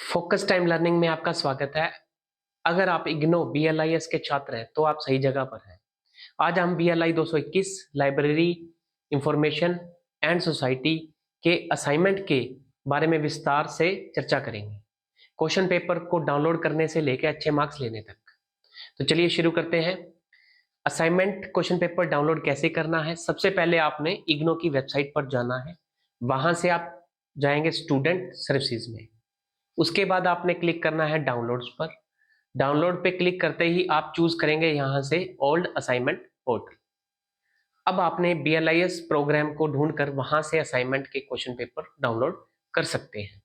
Focus time learning में आपका स्वागत है। अगर आप इग्नो बीएलआईएस के छात्र हैं तो आप सही जगह पर हैं। आज हम बीएलआई 221 लाइब्रेरी इंफॉर्मेशन एंड सोसाइटी के असाइनमेंट के बारे में विस्तार से चर्चा करेंगे। क्वेश्चन पेपर को डाउनलोड करने से लेकर अच्छे मार्क्स लेने तक। तो चलिए शुरू करते हैं। असाइनमेंट क्वेश्चन पेपर डाउनलोड कैसे करना है? सबसे पहले आपने इग्नो की वेबसाइट पर जाना है। वहां से आप जाएंगे स्टूडेंट सर्विसेज में। उसके बाद आपने क्लिक करना है डाउनलोड्स पर। डाउनलोड पे क्लिक करते ही आप चूज करेंगे यहां से ओल्ड असाइनमेंट पोर्टल। अब आपने बीएलआईएस प्रोग्राम को ढूंढकर वहां से असाइनमेंट के क्वेश्चन पेपर डाउनलोड कर सकते हैं।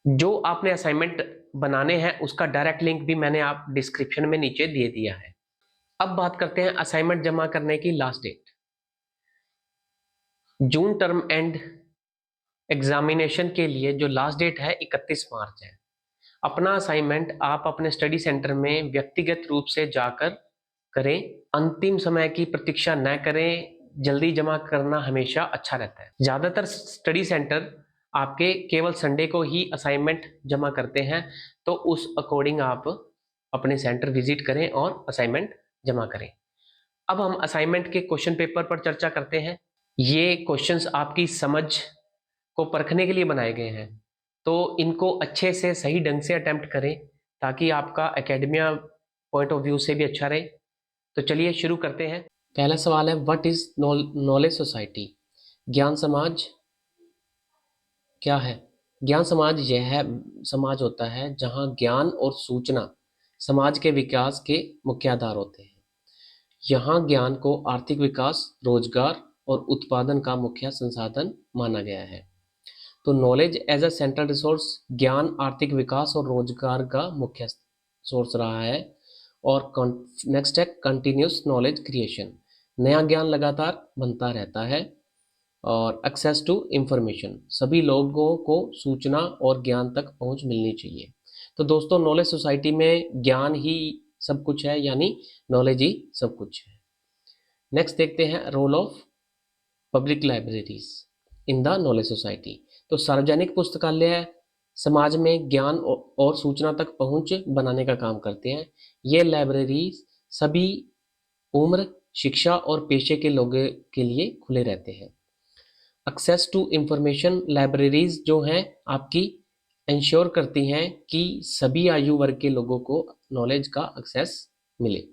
जो आपने असाइनमेंट बनाने हैं उसका डायरेक्ट लिंक भी मैंने आप डिस्क्रिप्शन में नीचे दे दिया है। अब बात करते हैं असाइनमेंट जमा करने की last date. June term end examination के लिए जो लास्ट डेट है 31 मार्च है। अपना असाइनमेंट आप अपने स्टडी सेंटर में व्यक्तिगत रूप से जाकर करें। अंतिम समय की प्रतीक्षा न करें। जल्दी जमा करना हमेशा अच्छा रहता है। ज्यादातर स्टडी सेंटर आपके केवल संडे को ही असाइनमेंट जमा करते हैं, तो उस अकॉर्डिंग आप अपने सेंटर विजिट करें और असाइनमेंट जमा करें। अब हम असाइनमेंट के क्वेश्चन पेपर पर चर्चा करते हैं। ये क्वेश्चंस आपकी समझ को परखने के लिए बनाए गए हैं, तो इनको अच्छे से सही ढंग से अटेम्प्ट करें ताकि आपका एकेडमिया पॉइंट ऑफ व्यू से भी अच्छा रहे। तो चलिए शुरू करते हैं। पहला सवाल है, व्हाट इज नॉलेज सोसाइटी? ज्ञान समाज क्या है? ज्ञान समाज यह समाज होता है जहां ज्ञान और सूचना समाज के विकास के मुख्य आधार होते हैं। यहाँ ज्ञान को आर्थिक विकास, रोजगार और उत्पादन का मुख्य संसाधन माना गया है। तो knowledge as a central resource, ज्ञान आर्थिक विकास और रोजगार का मुख्य सोर्स रहा है। और नेक्स्ट है कंटिन्यूस नॉलेज क्रिएशन, नया ज्ञान लगातार बनता रहता है। और एक्सेस टू इंफॉर्मेशन, सभी लोगों को सूचना और ज्ञान तक पहुंच मिलनी चाहिए। तो दोस्तों, नॉलेज सोसाइटी में ज्ञान ही सब कुछ है, यानी नॉलेज ही सब कुछ है। नेक्स्ट देखते हैं, role of public libraries in the knowledge society. तो सार्वजनिक पुस्तकालय समाज में ज्ञान और सूचना तक पहुंच बनाने का काम करते हैं। ये लाइब्रेरीज सभी उम्र, शिक्षा और पेशे के लोगों के लिए खुले रहते हैं। एक्सेस टू इंफॉर्मेशन, लाइब्रेरीज जो हैं आपकी इंश्योर करती हैं कि सभी आयु वर्ग के लोगों को नॉलेज का एक्सेस मिले।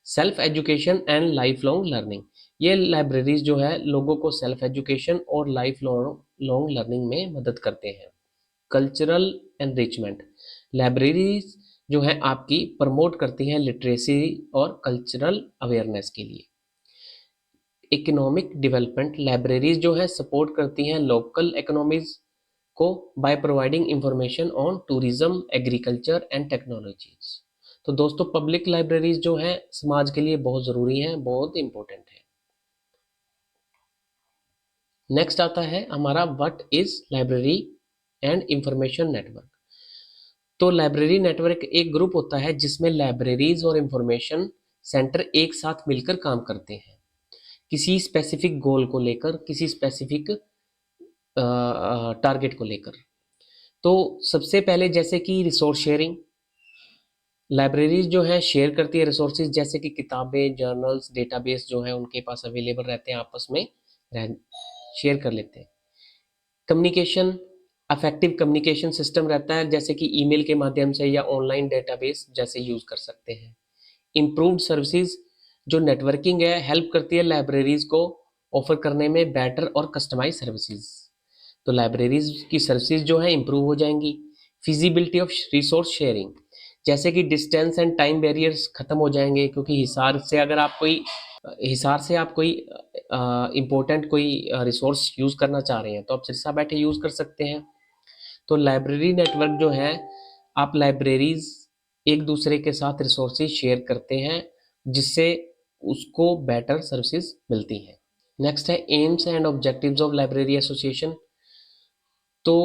Self education and life long learning, ये लाइब्रेरीज जो है लोगों को सेल्फ एजुकेशन और लाइफ लॉन्ग लर्निंग में मदद करते हैं। कल्चरल एनरिचमेंट, लाइब्रेरीज जो है आपकी प्रमोट करती हैं लिटरेसी और कल्चरल अवेयरनेस के लिए। इकोनॉमिक डेवलपमेंट, लाइब्रेरीज जो है सपोर्ट करती हैं लोकल इकोनॉमीज को by providing information on tourism, agriculture and technologies. तो दोस्तों, पब्लिक लाइब्रेरीज जो है समाज के लिए बहुत जरूरी है, बहुत इंपॉर्टेंट है। नेक्स्ट आता है हमारा, what is library and information network. तो लाइब्रेरी नेटवर्क एक ग्रुप होता है जिसमें लाइब्रेरीज और इंफॉर्मेशन सेंटर एक साथ मिलकर काम करते हैं, किसी स्पेसिफिक गोल को लेकर, किसी स्पेसिफिक टारगेट को लेकर। तो सबसे पहले जैसे कि रिसोर्स शेयरिंग, लाइब्रेरीज जो है शेयर करती है रिसोर्सेज, जैसे कि किताबें, जर्नल्स, डेटाबेस जो है उनके पास अवेलेबल रहते हैं, आपस में शेयर कर लेते हैं। कम्युनिकेशन, अफेक्टिव कम्युनिकेशन सिस्टम रहता है, जैसे कि ईमेल के माध्यम से या ऑनलाइन डेटाबेस जैसे यूज कर सकते हैं। इम्प्रूव्ड सर्विसेज, जो नेटवर्किंग है हेल्प करती है लाइब्रेरीज को ऑफर करने में बेटर और कस्टमाइज सर्विसेज। तो लाइब्रेरीज की सर्विसेज जो है इंप्रूव हो जाएंगी। फिजिबिलिटी ऑफ रिसोर्स शेयरिंग, जैसे कि डिस्टेंस एंड टाइम बैरियर्स खत्म हो जाएंगे, क्योंकि हिसार से आप कोई इम्पोर्टेंट कोई रिसोर्स यूज करना चाह रहे हैं तो आप सिरसा बैठे यूज कर सकते हैं। तो लाइब्रेरी नेटवर्क जो है, आप लाइब्रेरीज एक दूसरे के साथ रिसोर्सेज शेयर करते हैं जिससे उसको बेटर सर्विसेज मिलती हैं। नेक्स्ट है AIIMS and objectives of library association. तो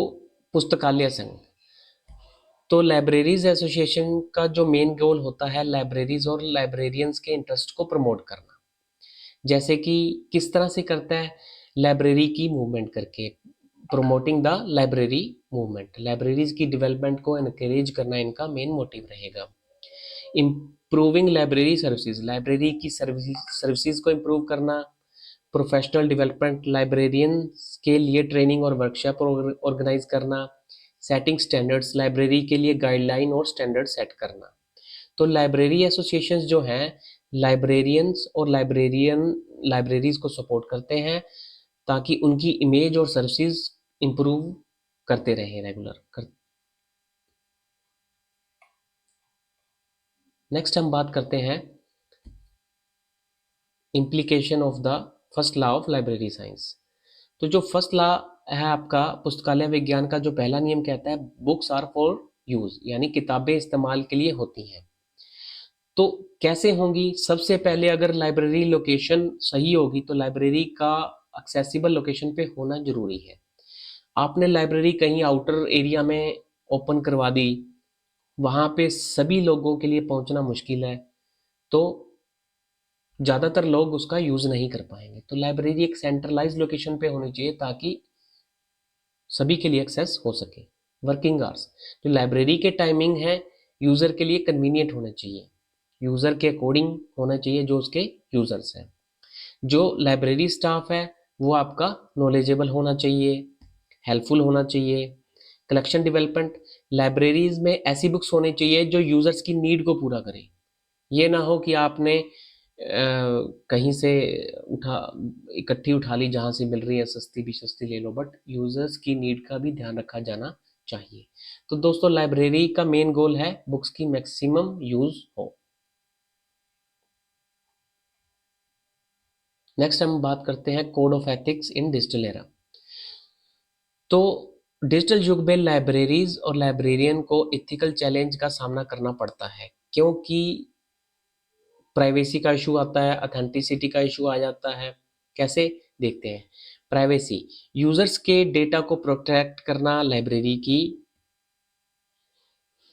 पुस्तकालय संघ, तो लाइब्रेरीज एसोसिएशन का जो मेन गोल होता है लाइब्रेरीज और लाइब्रेरियंस के इंटरेस्ट को प्रमोट करना। जैसे कि किस तरह से करता है, लाइब्रेरी की मूवमेंट करके, promoting the library movement, libraries की डेवलपमेंट को एनकरेज करना इनका मेन मोटिव रहेगा। इम्प्रूविंग लाइब्रेरी सर्विसेज, लाइब्रेरी की सर्विसेज को इम्प्रूव करना। प्रोफेशनल डेवलपमेंट, लाइब्रेरियंस के लिए ट्रेनिंग और वर्कशॉप ऑर्गेनाइज करना। सेटिंग स्टैंडर्ड्स, लाइब्रेरी के लिए गाइडलाइन और स्टैंडर्ड सेट करना। तो लाइब्रेरी एसोसिएशंस जो हैं लाइब्रेरियंस और लाइब्रेरीज को सपोर्ट करते हैं ताकि उनकी इमेज और सर्विसेज इंप्रूव करते रहें रेगुलर। नेक्स्ट हम बात करते हैं implication of the first law of library science. तो जो फर्स्ट लॉ है आपका पुस्तकालय विज्ञान का, जो पहला नियम कहता है बुक्स आर फॉर यूज, यानी किताबें इस्तेमाल के लिए होती हैं। तो कैसे होंगी? सबसे पहले अगर लाइब्रेरी लोकेशन सही होगी तो लाइब्रेरी का एक्सेसिबल लोकेशन पे होना जरूरी है। आपने लाइब्रेरी कहीं आउटर एरिया में ओपन करवा दी, वहां पे सभी लोगों के लिए पहुंचना मुश्किल है, तो ज़्यादातर लोग उसका यूज़ नहीं कर पाएंगे। तो लाइब्रेरी एक सेंट्रलाइज लोकेशन पे होनी चाहिए ताकि सभी के लिए एक्सेस हो सके। वर्किंग आवर्स, जो लाइब्रेरी के टाइमिंग है यूज़र के लिए कन्वीनियंट होने चाहिए, यूज़र के अकॉर्डिंग होना चाहिए जो उसके यूज़र्स हैं। जो लाइब्रेरी स्टाफ है वो आपका नॉलेजेबल होना चाहिए, हेल्पफुल होना चाहिए। कलेक्शन डेवलपमेंट, लाइब्रेरीज में ऐसी बुक्स होनी चाहिए जो यूज़र्स की नीड को पूरा करें। ये ना हो कि आपने कहीं से उठा इकट्ठी उठा ली, जहाँ से मिल रही है सस्ती भी सस्ती ले लो, बट यूजर्स की नीड का भी ध्यान रखा जाना चाहिए। तो दोस्तों लाइब्रेरी का मेन गोल है बुक्स की मैक्सिमम यूज हो। नेक्स्ट हम बात करते हैं code of ethics in digital era. तो डिजिटल युग में लाइब्रेरीज और लाइब्रेरियन को एथिकल चैलेंज का सामना करना पड़ता है, क्योंकि प्राइवेसी का इशू आता है, अथेंटिसिटी का इशू आ जाता है। कैसे? देखते हैं। प्राइवेसी, यूजर्स के डेटा को प्रोटेक्ट करना लाइब्रेरी की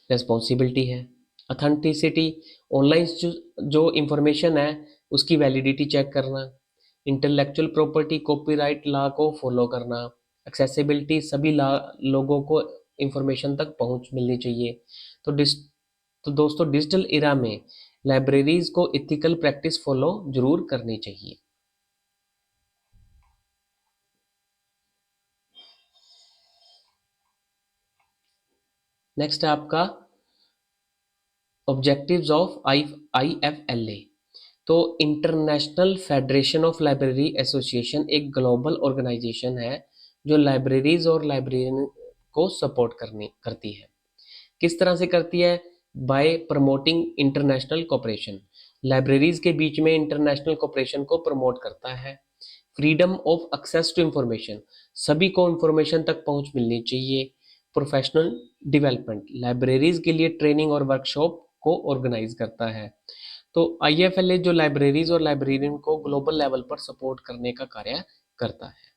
रेस्पॉन्सिबिलिटी है। अथेंटिसिटी, ऑनलाइन जो इंफॉर्मेशन है उसकी वैलिडिटी चेक करना। इंटेलेक्चुअल प्रॉपर्टी, कॉपीराइट लॉ को फॉलो करना। एक्सेसिबिलिटी, सभी लोगों को इंफॉर्मेशन तक पहुंच मिलनी चाहिए। तो तो दोस्तों डिजिटल इरा में लाइब्रेरीज को इथिकल प्रैक्टिस फॉलो जरूर करनी चाहिए। नेक्स्ट है आपका ऑब्जेक्टिव्स ऑफ IFLA। तो international federation of library association एक ग्लोबल ऑर्गेनाइजेशन है जो लाइब्रेरीज और लाइब्रेरियन को सपोर्ट करती है। किस तरह से करती है? By promoting international cooperation, libraries के बीच में इंटरनेशनल कोऑपरेशन को प्रमोट करता है। Freedom of access to information, सभी को इंफॉर्मेशन तक पहुंच मिलनी चाहिए। प्रोफेशनल डेवलपमेंट, लाइब्रेरीज के लिए ट्रेनिंग और वर्कशॉप को ऑर्गेनाइज करता है। तो IFLA जो लाइब्रेरीज और लाइब्रेरियन को ग्लोबल लेवल पर सपोर्ट करने का कार्य करता है।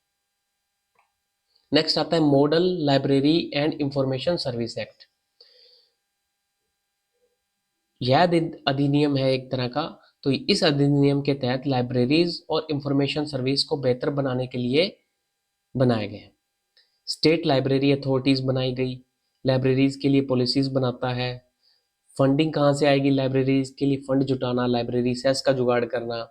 नेक्स्ट आता है model library and information service act. यह अधिनियम है एक तरह का। तो इस अधिनियम के तहत लाइब्रेरीज और इंफॉर्मेशन सर्विस को बेहतर बनाने के लिए बनाए गए। स्टेट लाइब्रेरी अथॉरिटीज बनाई गई, लाइब्रेरीज के लिए पॉलिसीज बनाता है। फंडिंग कहाँ से आएगी? लाइब्रेरीज के लिए फंड जुटाना, लाइब्रेरी सेस का जुगाड़ करना।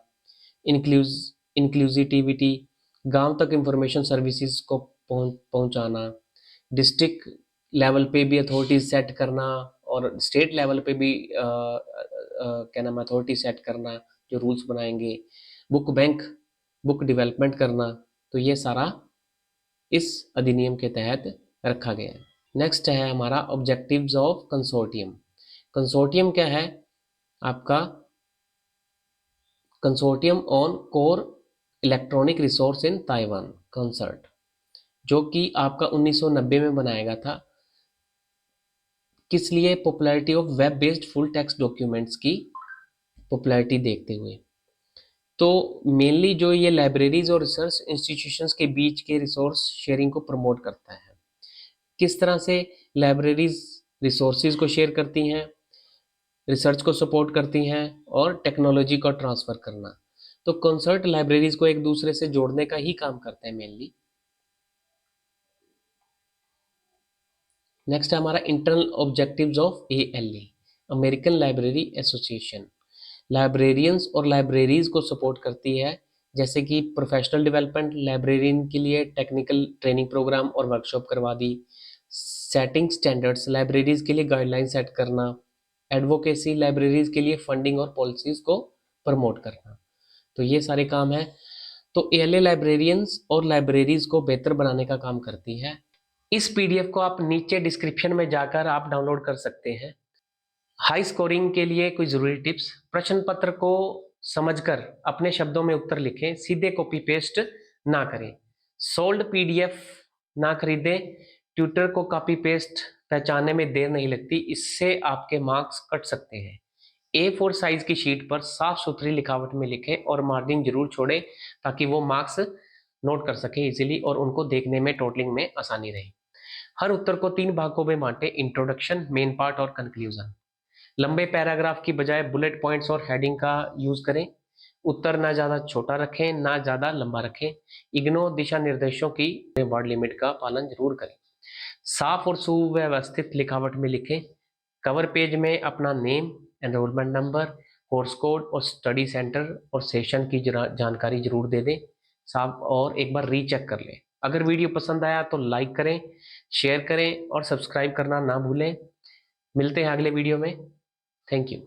इंक्लूसिविटी, गांव तक इंफॉर्मेशन सर्विसेज को पहुंचाना। डिस्ट्रिक्ट लेवल पे भी अथॉरिटीज सेट करना और स्टेट लेवल पे भी क्या नाम, अथॉरिटी सेट करना जो रूल्स बनाएंगे। बुक बैंक, बुक डेवलपमेंट करना। तो ये सारा इस अधिनियम के तहत रखा गया है। नेक्स्ट है हमारा ऑब्जेक्टिव्स ऑफ कंसोर्टियम। कंसोर्टियम क्या है आपका? Consortium on core electronic resource in Taiwan concert, जो कि आपका 1990 में बनाया गया था। किस लिए? Popularity of web based full text documents की पॉपुलैरिटी देखते हुए। तो मेनली जो ये लाइब्रेरीज और रिसर्च इंस्टीट्यूशंस के बीच के रिसोर्स शेयरिंग को प्रमोट करता है। किस तरह से? लाइब्रेरीज रिसोर्सेज को शेयर करती हैं, रिसर्च को सपोर्ट करती हैं और टेक्नोलॉजी को ट्रांसफर करना। तो कंसर्ट लाइब्रेरीज को एक दूसरे से जोड़ने का ही काम करता है मेनली। नेक्स्ट है हमारा internal objectives of ALA, American library association. Librarians और लाइब्रेरीज को सपोर्ट करती है, जैसे कि प्रोफेशनल डेवलपमेंट, लाइब्रेरियन के लिए टेक्निकल ट्रेनिंग प्रोग्राम और वर्कशॉप करवा दी, सेटिंग स्टैंडर्ड्स, लाइब्रेरीज के लिए गाइडलाइन सेट करना, एडवोकेसी, लाइब्रेरीज के लिए फंडिंग और पॉलिसीज को प्रमोट करना। तो ये सारे काम है। तो ALA लाइब्रेरियंस और लाइब्रेरीज को बेहतर बनाने का काम करती है। इस PDF को आप नीचे डिस्क्रिप्शन में जाकर आप डाउनलोड कर सकते हैं। हाई स्कोरिंग के लिए कोई जरूरी टिप्स: प्रश्न पत्र को समझकर अपने शब्दों में उत्तर लिखें, सीधे कॉपी पेस्ट ना करें, सोल्ड PDF ना खरीदें, ट्यूटर को कॉपी पेस्ट पहचानने में देर नहीं लगती, इससे आपके मार्क्स कट सकते हैं। A4 साइज की शीट पर साफ सुथरी लिखावट में लिखें और मार्जिन जरूर छोड़ें ताकि वो मार्क्स नोट कर सके इजीली और उनको देखने में टोटलिंग में आसानी रहे। हर उत्तर को 3 भागों में बांटें: इंट्रोडक्शन, मेन पार्ट और कंक्लूजन। लंबे पैराग्राफ की बजाय बुलेट पॉइंट्स और हेडिंग का यूज करें। उत्तर ना ज्यादा छोटा रखें, ना ज्यादा लंबा रखें। इग्नो दिशा निर्देशों की वर्ड लिमिट का पालन जरूर करें। साफ और सुव्यवस्थित लिखावट में लिखें। कवर पेज में अपना name, enrolment number, course code और स्टडी सेंटर और सेशन की जानकारी जरूर दे दें। साफ और एक बार रीचेक कर लें। अगर वीडियो पसंद आया तो लाइक करें, शेयर करें और सब्सक्राइब करना ना भूलें। मिलते हैं अगले वीडियो में। Thank you.